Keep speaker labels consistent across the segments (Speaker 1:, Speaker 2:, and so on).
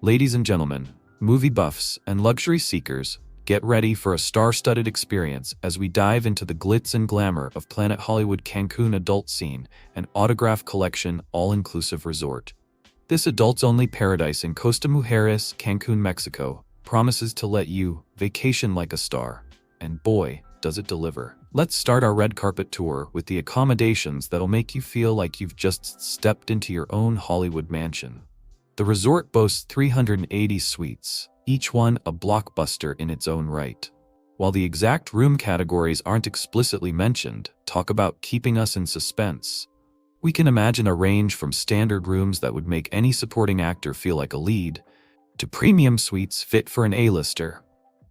Speaker 1: Ladies and gentlemen, movie buffs and luxury seekers, get ready for a star-studded experience as we dive into the glitz and glamour of Planet Hollywood Cancun Adult Scene and Autograph Collection all-inclusive resort. This adults-only paradise in Costa Mujeres, Cancun, Mexico, promises to let you vacation like a star. And boy, does it deliver. Let's start our red carpet tour with the accommodations that'll make you feel like you've just stepped into your own Hollywood mansion. The resort boasts 380 suites, each one a blockbuster in its own right. While the exact room categories aren't explicitly mentioned, talk about keeping us in suspense. We can imagine a range from standard rooms that would make any supporting actor feel like a lead, to premium suites fit for an A-lister.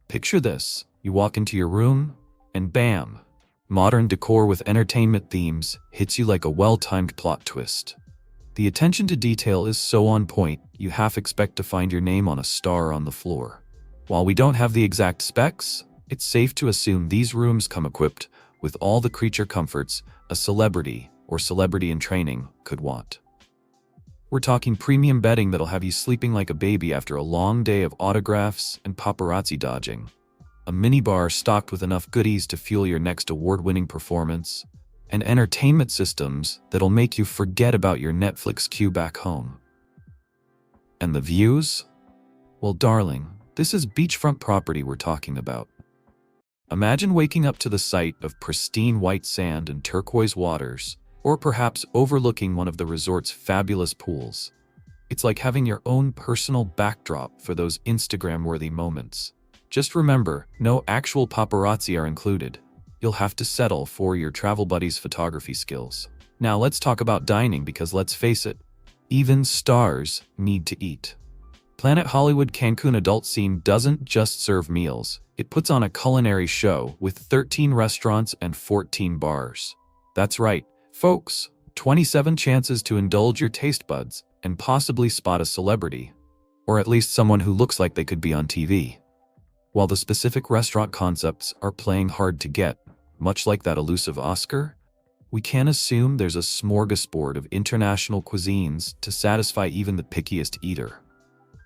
Speaker 1: Picture this, you walk into your room, and bam! Modern decor with entertainment themes hits you like a well-timed plot twist. The attention to detail is so on point, you half expect to find your name on a star on the floor. While we don't have the exact specs, it's safe to assume these rooms come equipped with all the creature comforts a celebrity or celebrity in training could want. We're talking premium bedding that'll have you sleeping like a baby after a long day of autographs and paparazzi dodging. A minibar stocked with enough goodies to fuel your next award-winning performance, and entertainment systems that'll make you forget about your Netflix queue back home. And the views? Well, darling, this is beachfront property we're talking about. Imagine waking up to the sight of pristine white sand and turquoise waters, or perhaps overlooking one of the resort's fabulous pools. It's like having your own personal backdrop for those Instagram-worthy moments. Just remember, no actual paparazzi are included. You'll have to settle for your travel buddy's photography skills. Now let's talk about dining because let's face it, even stars need to eat. Planet Hollywood Cancun Adult Scene doesn't just serve meals, it puts on a culinary show with 13 restaurants and 14 bars. That's right, folks, 27 chances to indulge your taste buds and possibly spot a celebrity, or at least someone who looks like they could be on TV. While the specific restaurant concepts are playing hard to get, much like that elusive Oscar, we can assume there's a smorgasbord of international cuisines to satisfy even the pickiest eater.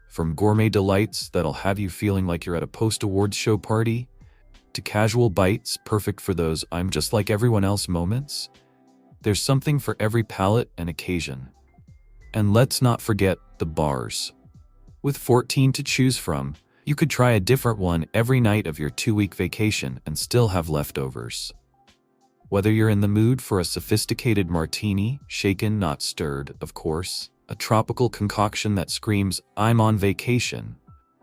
Speaker 1: From gourmet delights that'll have you feeling like you're at a post-awards show party, to casual bites perfect for those I'm just like everyone else moments, there's something for every palate and occasion. And let's not forget the bars. With 14 to choose from, you could try a different one every night of your 2-week vacation and still have leftovers. Whether you're in the mood for a sophisticated martini, shaken not stirred, of course, a tropical concoction that screams, "I'm on vacation,"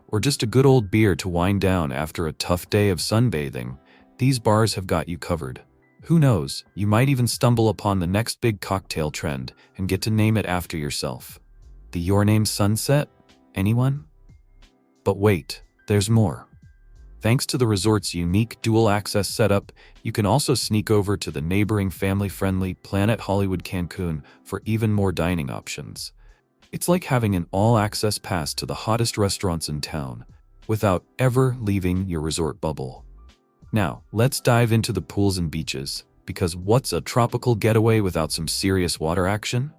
Speaker 1: or just a good old beer to wind down after a tough day of sunbathing, these bars have got you covered. Who knows, you might even stumble upon the next big cocktail trend and get to name it after yourself. The Your Name Sunset? Anyone? But wait, there's more. Thanks to the resort's unique dual-access setup, you can also sneak over to the neighboring family-friendly Planet Hollywood Cancun for even more dining options. It's like having an all-access pass to the hottest restaurants in town, without ever leaving your resort bubble. Now, let's dive into the pools and beaches, because what's a tropical getaway without some serious water action?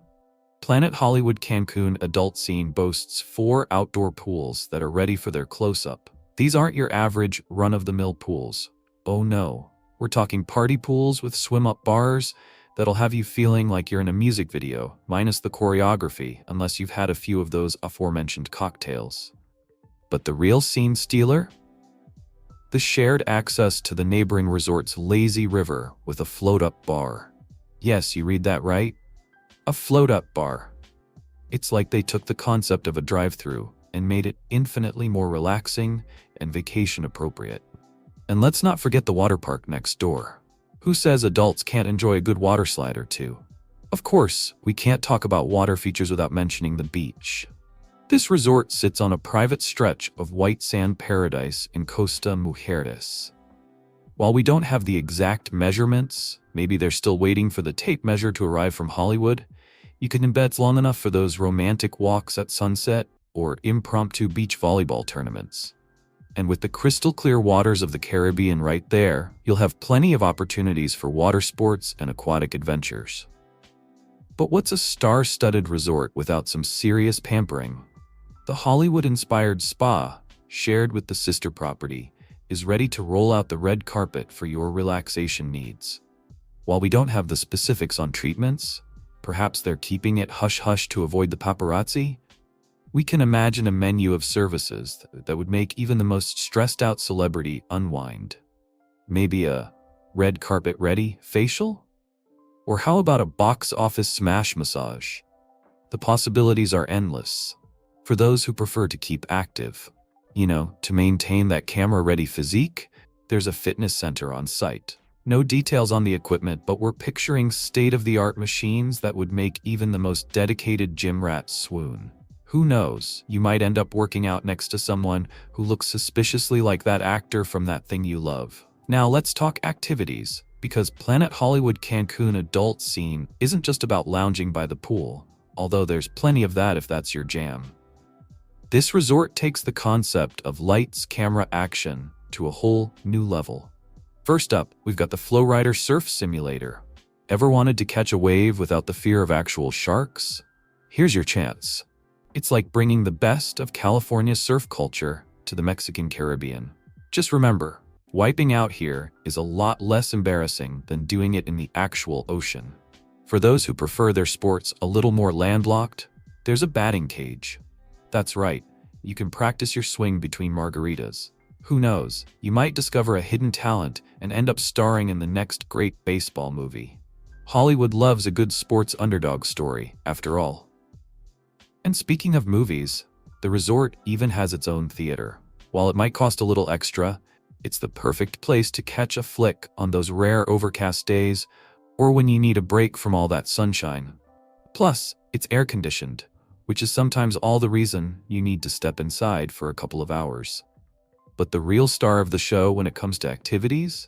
Speaker 1: Planet Hollywood Cancun Adult Scene boasts 4 outdoor pools that are ready for their close-up. These aren't your average run-of-the-mill pools. Oh no, we're talking party pools with swim-up bars that'll have you feeling like you're in a music video, minus the choreography, unless you've had a few of those aforementioned cocktails. But the real scene stealer? The shared access to the neighboring resort's lazy river with a float-up bar. Yes, you read that right. A float-up bar. It's like they took the concept of a drive-thru and made it infinitely more relaxing and vacation-appropriate. And let's not forget the water park next door. Who says adults can't enjoy a good water slide or two? Of course, we can't talk about water features without mentioning the beach. This resort sits on a private stretch of white sand paradise in Costa Mujeres. While we don't have the exact measurements, maybe they're still waiting for the tape measure to arrive from Hollywood, you can embed long enough for those romantic walks at sunset or impromptu beach volleyball tournaments. And with the crystal clear waters of the Caribbean right there, you'll have plenty of opportunities for water sports and aquatic adventures. But what's a star-studded resort without some serious pampering? The Hollywood-inspired spa, shared with the sister property, is ready to roll out the red carpet for your relaxation needs. While we don't have the specifics on treatments, perhaps they're keeping it hush-hush to avoid the paparazzi, we can imagine a menu of services that would make even the most stressed-out celebrity unwind. Maybe a red carpet-ready facial? Or how about a box office smash massage? The possibilities are endless. For those who prefer to keep active, to maintain that camera-ready physique, there's a fitness center on site. No details on the equipment, but we're picturing state-of-the-art machines that would make even the most dedicated gym rat swoon. Who knows, you might end up working out next to someone who looks suspiciously like that actor from That Thing You Love. Now let's talk activities, because Planet Hollywood Cancun adult scene isn't just about lounging by the pool, although there's plenty of that if that's your jam. This resort takes the concept of lights, camera, action to a whole new level. First up, we've got the FlowRider surf simulator. Ever wanted to catch a wave without the fear of actual sharks? Here's your chance. It's like bringing the best of California's surf culture to the Mexican Caribbean. Just remember, wiping out here is a lot less embarrassing than doing it in the actual ocean. For those who prefer their sports a little more landlocked, there's a batting cage. That's right, you can practice your swing between margaritas. Who knows, you might discover a hidden talent and end up starring in the next great baseball movie. Hollywood loves a good sports underdog story, after all. And speaking of movies, the resort even has its own theater. While it might cost a little extra, it's the perfect place to catch a flick on those rare overcast days or when you need a break from all that sunshine. Plus, it's air-conditioned, which is sometimes all the reason you need to step inside for a couple of hours. But the real star of the show when it comes to activities?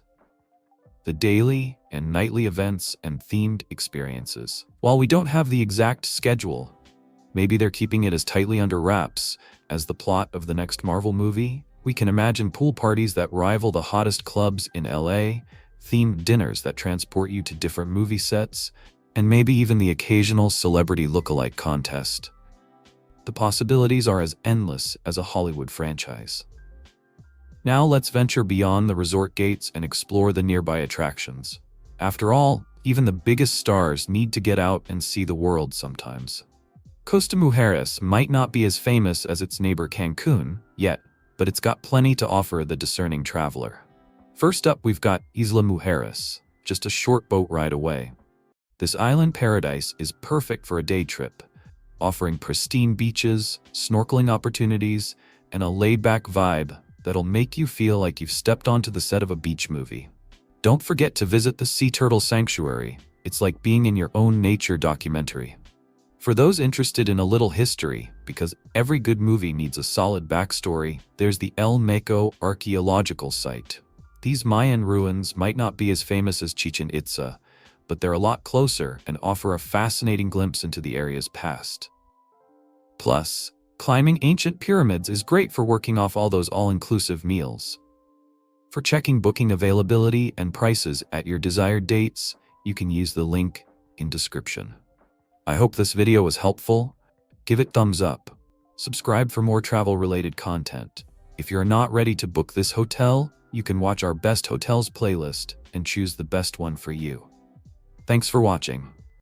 Speaker 1: The daily and nightly events and themed experiences. While we don't have the exact schedule, maybe they're keeping it as tightly under wraps as the plot of the next Marvel movie, we can imagine pool parties that rival the hottest clubs in LA, themed dinners that transport you to different movie sets, and maybe even the occasional celebrity look-alike contest. The possibilities are as endless as a Hollywood franchise. Now let's venture beyond the resort gates and explore the nearby attractions. After all, even the biggest stars need to get out and see the world sometimes. Costa Mujeres might not be as famous as its neighbor Cancun yet, but it's got plenty to offer the discerning traveler. First up, we've got Isla Mujeres, just a short boat ride away. This island paradise is perfect for a day trip, offering pristine beaches, snorkeling opportunities, and a laid-back vibe that'll make you feel like you've stepped onto the set of a beach movie. Don't forget to visit the Sea Turtle Sanctuary. It's like being in your own nature documentary. For those interested in a little history, because every good movie needs a solid backstory, there's the El Meco archaeological site. These Mayan ruins might not be as famous as Chichen Itza, but they're a lot closer and offer a fascinating glimpse into the area's past. Plus, climbing ancient pyramids is great for working off all those all-inclusive meals. For checking booking availability and prices at your desired dates, you can use the link in description. I hope this video was helpful. Give it thumbs up. Subscribe for more travel-related content. If you're not ready to book this hotel, you can watch our best hotels playlist and choose the best one for you. Thanks for watching.